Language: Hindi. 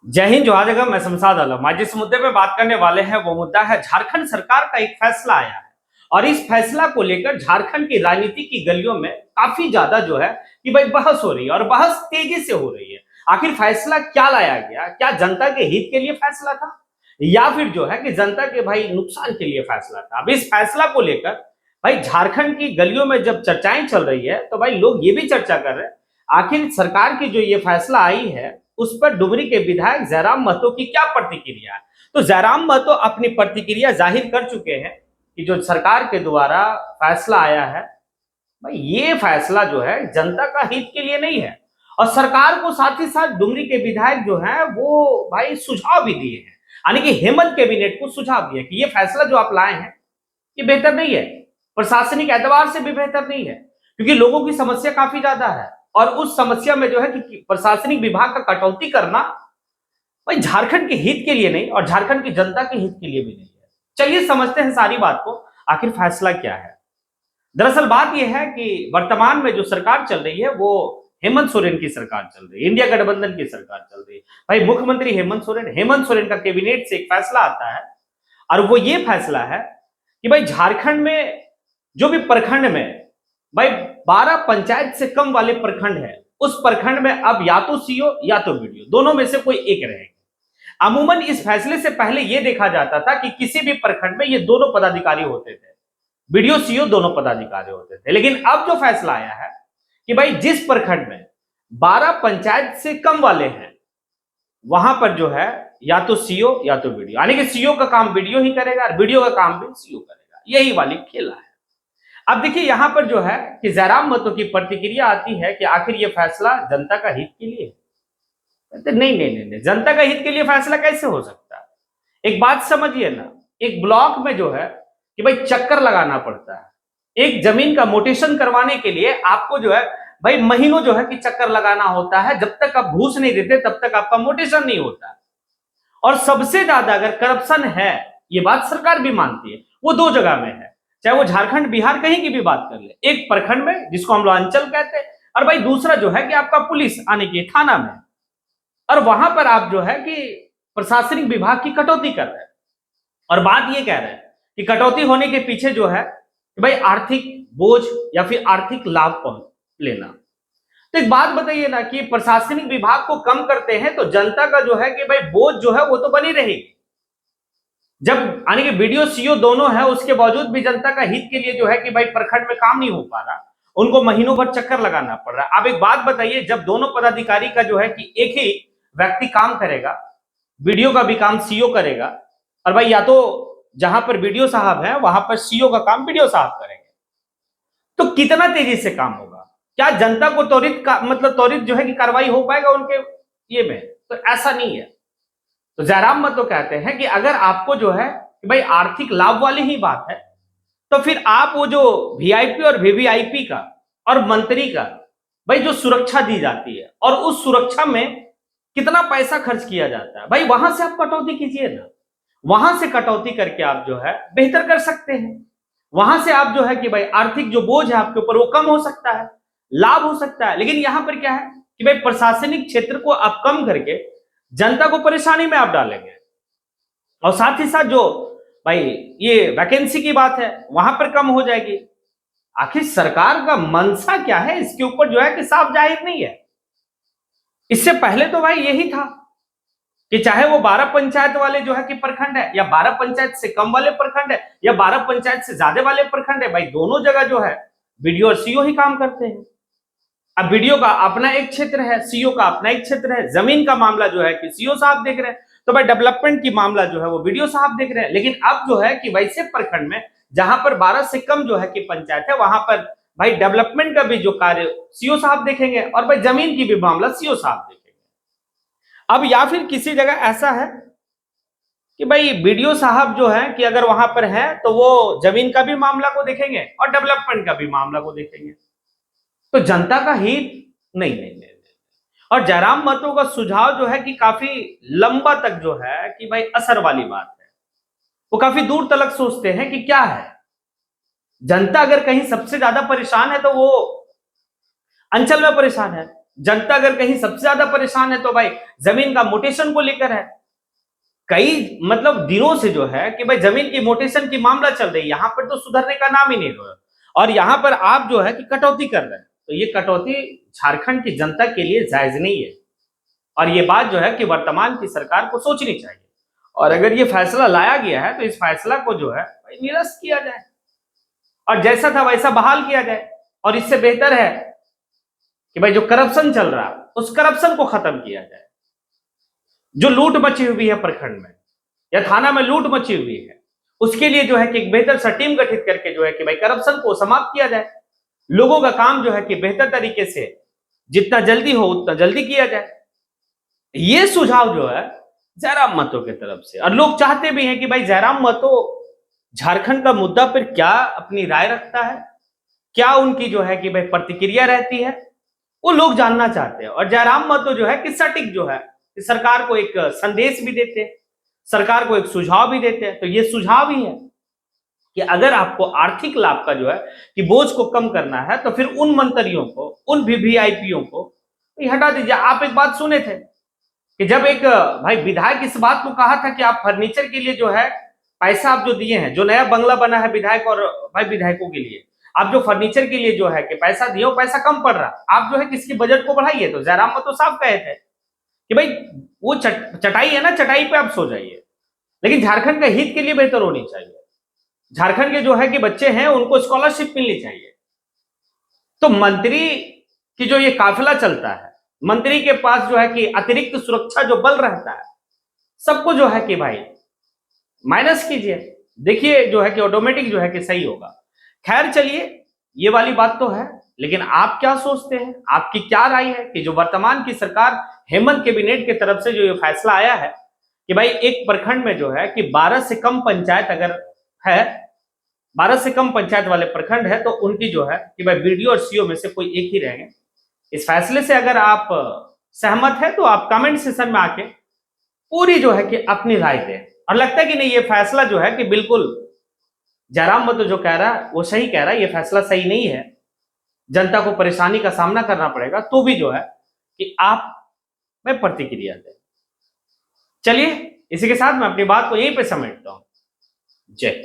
जय हिंद, जोहार जगह। मैं शमशाद आलम। आज जिस मुद्दे पे बात करने वाले हैं वो मुद्दा है झारखंड सरकार का एक फैसला आया है और इस फैसला को लेकर झारखंड की राजनीति की गलियों में काफी ज्यादा जो है कि भाई बहस हो रही है और बहस तेजी से हो रही है। आखिर फैसला क्या लाया गया? क्या जनता के हित के लिए फैसला था या फिर जो है कि जनता के भाई नुकसान के लिए फैसला था? अब इस फैसला को लेकर भाई झारखंड की गलियों में जब चर्चाएं चल रही है तो भाई लोग ये भी चर्चा कर रहे हैं आखिर सरकार की जो ये फैसला आई है उस पर डुमरी के विधायक जयराम महतो की क्या प्रतिक्रिया है। तो जयराम महतो अपनी प्रतिक्रिया जाहिर कर चुके हैं कि जो सरकार के द्वारा फैसला आया है भाई ये फैसला जो है जनता का हित के लिए नहीं है। और सरकार को साथ ही साथ डुमरी के विधायक जो है वो भाई सुझाव भी दिए हैं, यानी कि हेमंत कैबिनेट को सुझाव दिया कि ये फैसला जो आप लाए हैं ये बेहतर नहीं है, प्रशासनिक एतबार से भी बेहतर नहीं है, क्योंकि लोगों की समस्या काफी ज्यादा है और उस समस्या में जो है कि प्रशासनिक विभाग का कटौती करना भाई झारखंड के हित के लिए नहीं और झारखंड की जनता के हित के लिए भी नहीं है। चलिए समझते हैं सारी बात को, आखिर फैसला क्या है। दरअसल बात यह है कि वर्तमान में जो सरकार चल रही है वो हेमंत सोरेन की सरकार चल रही है, इंडिया गठबंधन की सरकार चल रही है। भाई मुख्यमंत्री हेमंत सोरेन का कैबिनेट से एक फैसला आता है और वो ये फैसला है कि भाई झारखंड में जो भी प्रखंड में भाई 12 पंचायत से कम वाले प्रखंड है उस प्रखंड में अब या तो सीओ या तो बीडीओ दोनों में से कोई एक रहेगा। अमूमन इस फैसले से पहले यह देखा जाता था कि किसी भी प्रखंड में ये दोनों पदाधिकारी होते थे, बीडीओ सीओ दोनों पदाधिकारी होते थे। लेकिन अब जो फैसला आया है कि भाई जिस प्रखंड में 12 पंचायत से कम वाले हैं वहां पर जो है या तो सीओ या तो बीडीओ, यानी कि सीओ का काम बीडीओ ही करेगा और बीडीओ का काम भी सीओ करेगा। यही वाली खेला है। अब देखिए यहां पर जो है कि जयराम महतो की प्रतिक्रिया आती है कि आखिर यह फैसला जनता का हित के लिए है। नहीं नहीं नहीं नहीं, जनता का हित के लिए फैसला कैसे हो सकता है? एक बात समझिए ना, एक ब्लॉक में जो है कि भाई चक्कर लगाना पड़ता है। एक जमीन का मोटेशन करवाने के लिए आपको जो है भाई महीनों जो है कि चक्कर लगाना होता है। जब तक आप घूस नहीं देते तब तक आपका मोटेशन नहीं होता। और सबसे ज्यादा अगर करप्शन है, ये बात सरकार भी मानती है, वो दो जगह में है, चाहे वो झारखंड बिहार कहीं की भी बात कर ले। एक प्रखंड में जिसको हम लोग अंचल कहते हैं और भाई दूसरा जो है कि आपका पुलिस आने के थाना में। और वहां पर आप जो है कि प्रशासनिक विभाग की कटौती कर रहे हैं और बात ये कह रहे हैं कि कटौती होने के पीछे जो है कि भाई आर्थिक बोझ या फिर आर्थिक लाभ लेना। तो एक बात बताइए ना कि प्रशासनिक विभाग को कम करते हैं तो जनता का जो है कि भाई बोझ जो है वो तो बनी रहेगी। जब यानी कि बीडीओ सीओ दोनों है उसके बावजूद भी जनता का हित के लिए जो है कि भाई प्रखंड में काम नहीं हो पा रहा, उनको महीनों भर चक्कर लगाना पड़ रहा है। अब एक बात बताइए, जब दोनों पदाधिकारी का जो है कि एक ही व्यक्ति काम करेगा, बीडीओ का भी काम सीओ करेगा और भाई या तो जहां पर बीडीओ साहब है वहां पर सीओ का काम बीडीओ साहब करेंगे, तो कितना तेजी से काम होगा? क्या जनता को त्वरित जो है कि कार्रवाई हो पाएगा उनके ये में? तो ऐसा नहीं है। तो जयराम महतो कहते हैं कि अगर आपको जो है कि भाई आर्थिक लाभ वाली ही बात है तो फिर आप वो जो वीआईपी और वीवीआईपी का और मंत्री का भाई जो सुरक्षा दी जाती है और उस सुरक्षा में कितना पैसा खर्च किया जाता है, भाई वहां से आप कटौती कीजिए ना। वहां से कटौती करके आप जो है बेहतर कर सकते हैं। वहां से आप जो है कि भाई आर्थिक जो बोझ है आपके ऊपर वो कम हो सकता है, लाभ हो सकता है। लेकिन यहां पर क्या है कि भाई प्रशासनिक क्षेत्र को आप कम करके जनता को परेशानी में आप डालेंगे और साथ ही साथ जो भाई ये वैकेंसी की बात है वहां पर कम हो जाएगी। आखिर सरकार का मंशा क्या है इसके ऊपर जो है कि साफ जाहिर नहीं है। इससे पहले तो भाई यही था कि चाहे वो 12 पंचायत वाले जो है कि प्रखंड है या 12 पंचायत से कम वाले प्रखंड है या 12 पंचायत से ज्यादा वाले प्रखंड है, भाई दोनों जगह जो है बीडीओ और सीओ ही काम करते हैं। अब बीडीओ का अपना एक क्षेत्र है, सीओ का अपना एक क्षेत्र है। जमीन का मामला जो है कि सीओ साहब देख रहे हैं, तो भाई डेवलपमेंट की मामला जो है वो बीडीओ साहब देख रहे हैं। लेकिन अब जो है कि वैसे प्रखंड में जहां पर 12 से कम जो है कि पंचायत है वहां पर भाई डेवलपमेंट का भी जो कार्य सीओ साहब देखेंगे और भाई जमीन की भी मामला सीओ साहब देखेंगे। अब या फिर किसी जगह ऐसा है कि भाई बीडीओ साहब जो है कि अगर वहां पर है तो वो जमीन का भी मामला को देखेंगे और डेवलपमेंट का भी मामला को देखेंगे। तो जनता का हित नहीं नहीं नहीं। और जयराम महतो का सुझाव जो है कि काफी लंबा तक जो है कि भाई असर वाली बात है। वो काफी दूर तलक सोचते हैं कि क्या है, जनता अगर कहीं सबसे ज्यादा परेशान है तो वो अंचल में परेशान है। जनता अगर कहीं सबसे ज्यादा परेशान है तो भाई जमीन का मोटेशन को लेकर है। कई मतलब दिनों से जो है कि भाई जमीन की मोटेशन की मामला चल रही है, यहां पर तो सुधरने का नाम ही नहीं हो रहा। और यहां पर आप जो है कि कटौती कर रहे हैं, तो ये कटौती झारखंड की जनता के लिए जायज नहीं है। और ये बात जो है कि वर्तमान की सरकार को सोचनी चाहिए। और अगर ये फैसला लाया गया है तो इस फैसला को जो है भाई निरस्त किया जाए और जैसा था वैसा बहाल किया जाए। और इससे बेहतर है कि भाई जो करप्शन चल रहा है उस करप्शन को खत्म किया जाए। जो लूट मची हुई है प्रखंड में या थाना में लूट मची हुई है, उसके लिए जो है कि एक बेहतर सा टीम गठित करके जो है कि भाई करप्शन को समाप्त किया जाए। लोगों का काम जो है कि बेहतर तरीके से जितना जल्दी हो उतना जल्दी किया जाए। ये सुझाव जो है जयराम महतो की तरफ से, और लोग चाहते भी हैं कि भाई जयराम महतो झारखंड का मुद्दा पर क्या अपनी राय रखता है, क्या उनकी जो है कि भाई प्रतिक्रिया रहती है, वो लोग जानना चाहते हैं। और जयराम महतो जो है कि सटीक जो है कि सरकार को एक संदेश भी देते हैं, सरकार को एक सुझाव भी देते हैं। तो ये सुझाव ही है कि अगर आपको आर्थिक लाभ का जो है कि बोझ को कम करना है तो फिर उन मंत्रियों को, उन वीवीआईपीओ को हटा दीजिए। आप एक बात सुने थे कि जब एक भाई विधायक इस बात को कहा था कि आप फर्नीचर के लिए जो है पैसा आप जो दिए हैं, जो नया बंगला बना है विधायक और भाई विधायकों के लिए, आप जो फर्नीचर के लिए जो है कि पैसा दिए, वो पैसा कम पड़ रहा, आप जो है किसकी बजट को बढ़ाइए। तो जयराम महतो साफ कहे थे कि भाई वो चटाई है ना, चटाई पे आप सो जाइए, लेकिन झारखंड का हित के लिए बेहतर होनी चाहिए। झारखंड के जो है कि बच्चे हैं उनको स्कॉलरशिप मिलनी चाहिए। तो मंत्री की जो ये काफिला चलता है, मंत्री के पास जो है कि अतिरिक्त सुरक्षा जो बल रहता है, सबको जो है कि भाई माइनस कीजिए, देखिए जो है कि ऑटोमेटिक जो है कि सही होगा। खैर चलिए, ये वाली बात तो है, लेकिन आप क्या सोचते हैं, आपकी क्या राय है कि जो वर्तमान की सरकार हेमंत कैबिनेट की तरफ से जो ये फैसला आया है कि भाई एक प्रखंड में जो है कि 12 से कम पंचायत अगर है, 12 से कम पंचायत वाले प्रखंड है, तो उनकी जो है कि भाई बीडीओ और सीओ में से कोई एक ही रहेंगे। इस फैसले से अगर आप सहमत है तो आप कमेंट सेशन में आके पूरी जो है कि अपनी राय दें। और लगता है कि नहीं, ये फैसला जो है कि बिल्कुल जयराम महतो जो कह रहा है वो सही कह रहा है, ये फैसला सही नहीं है, जनता को परेशानी का सामना करना पड़ेगा, तो भी जो है कि आप में प्रतिक्रिया दें। चलिए, इसी के साथ मैं अपनी बात को यहीं पे समेटता हूं। जय।